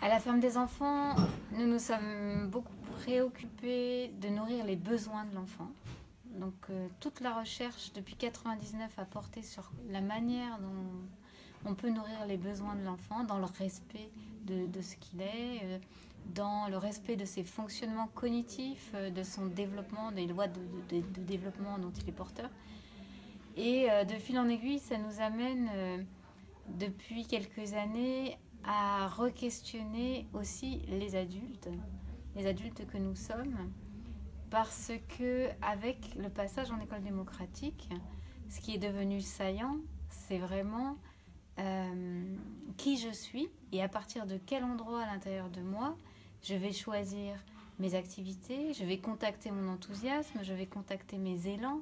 À la ferme des enfants, nous nous sommes beaucoup préoccupés de nourrir les besoins de l'enfant. Donc toute la recherche depuis 99 a porté sur la manière dont on peut nourrir les besoins de l'enfant dans le respect de ce qu'il est, dans le respect de ses fonctionnements cognitifs, de son développement, des lois de développement dont il est porteur. Et de fil en aiguille, ça nous amène depuis quelques années à re-questionner aussi les adultes que nous sommes, parce que avec le passage en école démocratique, ce qui est devenu saillant, c'est vraiment qui je suis et à partir de quel endroit à l'intérieur de moi je vais choisir mes activités, je vais contacter mon enthousiasme, je vais contacter mes élans,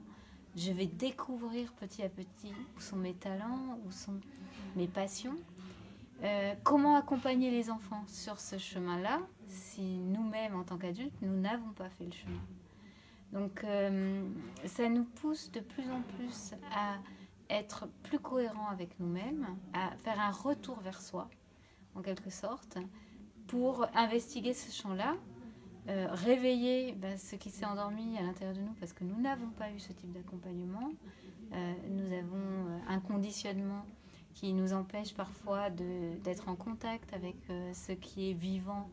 je vais découvrir petit à petit où sont mes talents, où sont mes passions. Comment accompagner les enfants sur ce chemin-là si nous-mêmes, en tant qu'adultes, nous n'avons pas fait le chemin. Donc, ça nous pousse de plus en plus à être plus cohérents avec nous-mêmes, à faire un retour vers soi, en quelque sorte, pour investiguer ce champ-là, réveiller ce qui s'est endormi à l'intérieur de nous, parce que nous n'avons pas eu ce type d'accompagnement. Nous avons un conditionnement qui nous empêche parfois d'être en contact avec ce qui est vivant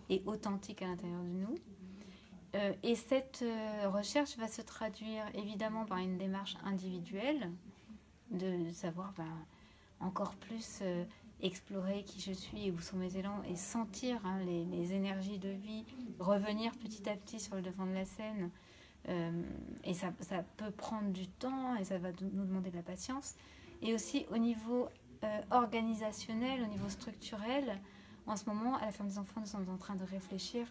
et authentique à l'intérieur de nous. Et cette recherche va se traduire évidemment par une démarche individuelle, de savoir encore plus explorer qui je suis et où sont mes élans et sentir les énergies de vie revenir petit à petit sur le devant de la scène. Et ça peut prendre du temps et ça va nous demander de la patience. Et aussi au niveau organisationnel, au niveau structurel, en ce moment, à la ferme des enfants, nous sommes en train de réfléchir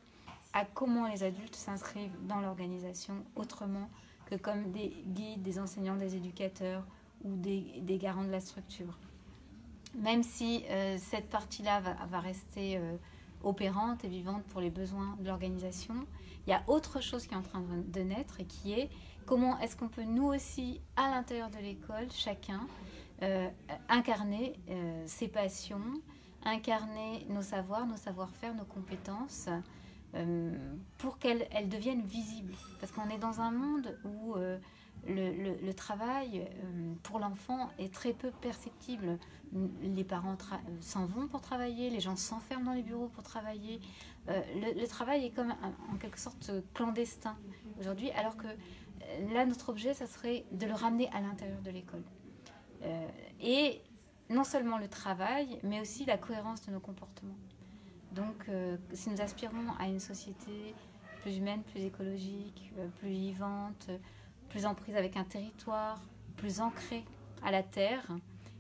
à comment les adultes s'inscrivent dans l'organisation autrement que comme des guides, des enseignants, des éducateurs ou des garants de la structure. Même si cette partie-là va rester opérante et vivante pour les besoins de l'organisation, il y a autre chose qui est en train de naître et qui est comment est-ce qu'on peut nous aussi, à l'intérieur de l'école, chacun, incarner ses passions, incarner nos savoirs, nos savoir-faire, nos compétences, pour qu'elles deviennent visibles. Parce qu'on est dans un monde où le travail pour l'enfant est très peu perceptible. Les parents s'en vont pour travailler, les gens s'enferment dans les bureaux pour travailler. Le travail est comme en quelque sorte clandestin aujourd'hui, alors que là, notre objet, ça serait de le ramener à l'intérieur de l'école. Et non seulement le travail, mais aussi la cohérence de nos comportements. Donc, si nous aspirons à une société plus humaine, plus écologique, plus vivante, plus en prise avec un territoire, plus ancrée à la terre,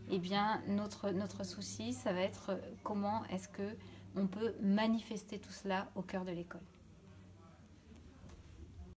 eh bien, notre souci, ça va être comment est-ce qu'on peut manifester tout cela au cœur de l'école.